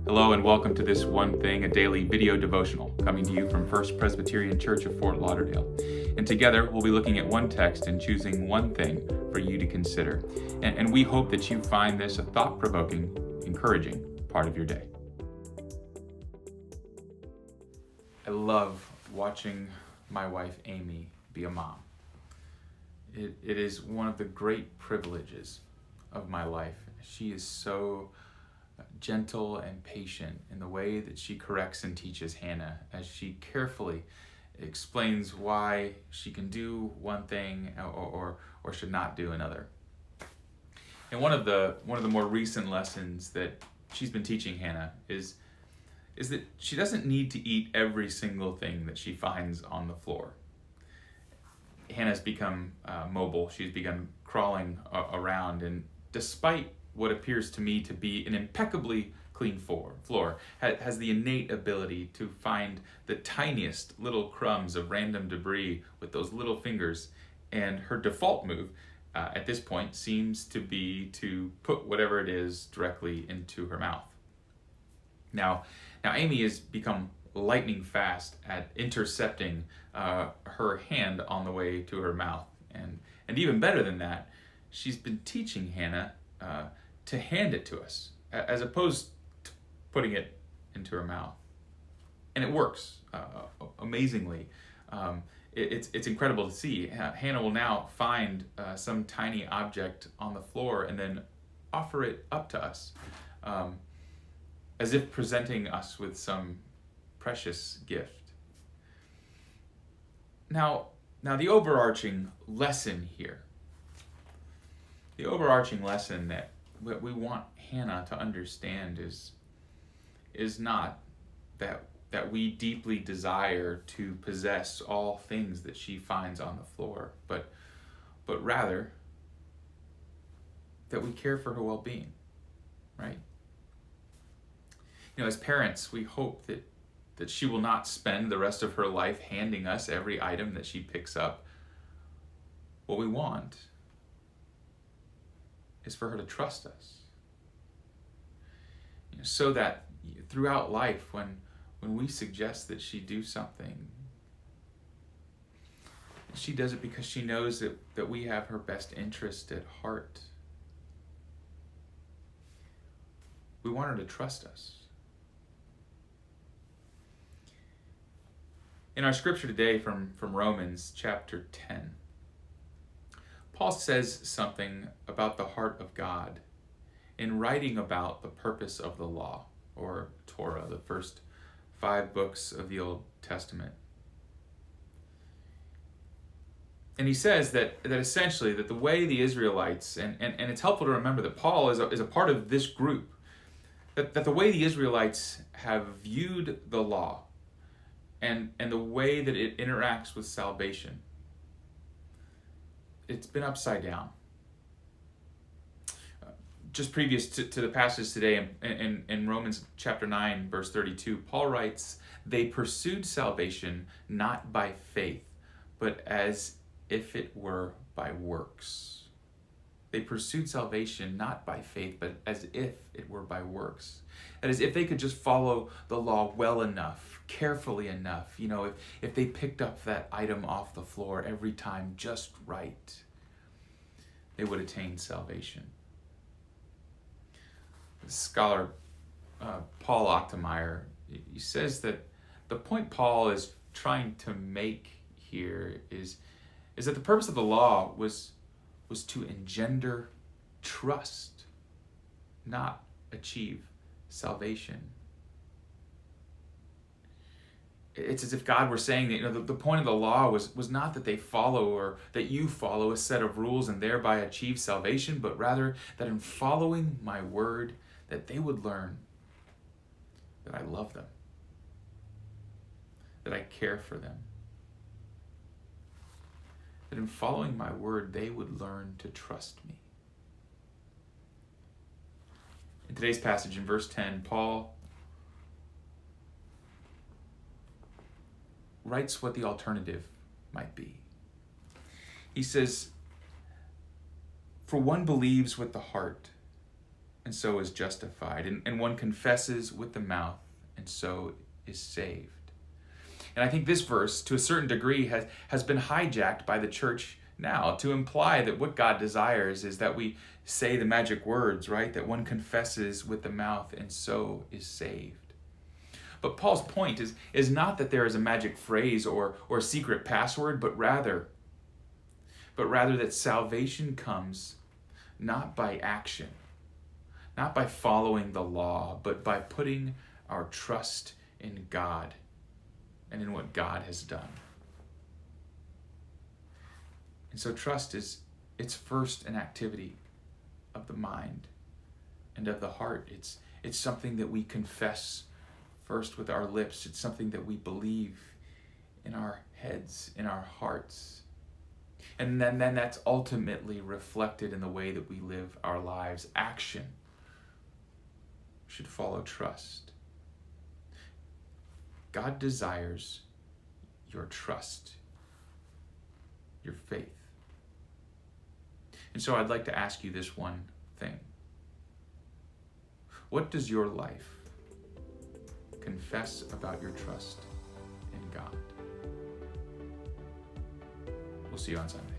Hello and welcome to This One Thing, a daily video devotional coming to you from First Presbyterian Church of Fort Lauderdale. And together we'll be looking at one text and choosing one thing for you to consider. And we hope that you find this a thought-provoking, encouraging part of your day. I love watching my wife Amy be a mom. It is one of the great privileges of my life. She is so gentle and patient in the way that she corrects and teaches Hannah as she carefully explains why she can do one thing or should not do another. And one of the more recent lessons that she's been teaching Hannah is that she doesn't need to eat every single thing that she finds on the floor. Hannah's become mobile. She's begun crawling around, and despite what appears to me to be an impeccably clean floor, has the innate ability to find the tiniest little crumbs of random debris with those little fingers, and her default move at this point seems to be to put whatever it is directly into her mouth. Now Amy has become lightning fast at intercepting her hand on the way to her mouth, and even better than that, she's been teaching Hannah to hand it to us as opposed to putting it into her mouth, and it works amazingly. It's incredible to see. Hannah will now find some tiny object on the floor and then offer it up to us, as if presenting us with some precious gift. Now the overarching lesson here, the overarching lesson that we want Hannah to understand is not that we deeply desire to possess all things that she finds on the floor, but rather that we care for her well-being, right? As parents, we hope that she will not spend the rest of her life handing us every item that she picks up. What we want is for her to trust us, so that throughout life, when we suggest that she do something, she does it because she knows that we have her best interest at heart. We want her to trust us. In our scripture today from Romans chapter 10, Paul says something about the heart of God in writing about the purpose of the law, or Torah, the first 5 books of the Old Testament. And he says that essentially that the way the Israelites, and it's helpful to remember that Paul is a part of this group, that the way the Israelites have viewed the law and the way that it interacts with salvation, it's been upside down. Just previous to the passage today in Romans chapter 9, verse 32, Paul writes, "They pursued salvation not by faith, but as if it were by works." They pursued salvation not by faith, but as if it were by works. That is, if they could just follow the law well enough, carefully enough, if they picked up that item off the floor every time just right, they would attain salvation. The scholar Paul Ochtermeyer, he says that the point Paul is trying to make here is that the purpose of the law was to engender trust, not achieve salvation. It's as if God were saying that the point of the law was not that they follow, or that you follow a set of rules and thereby achieve salvation, but rather that in following my word, that they would learn that I love them, that I care for them, that in following my word, they would learn to trust me. In today's passage, in verse 10, Paul writes what the alternative might be. He says, "For one believes with the heart, and so is justified. And one confesses with the mouth, and so is saved. And I think this verse, to a certain degree, has been hijacked by the church now to imply that what God desires is that we say the magic words, right? That one confesses with the mouth, and so is saved. But Paul's point is not that there is a magic phrase or a secret password, but rather that salvation comes not by action, not by following the law, but by putting our trust in God and in what God has done. And so trust it's first an activity of the mind and of the heart. It's something that we confess first with our lips. It's something that we believe in our heads, in our hearts. And then that's ultimately reflected in the way that we live our lives. Action should follow trust. God desires your trust, your faith. And so I'd like to ask you this one thing. What does your life confess about your trust in God? We'll see you on Sunday.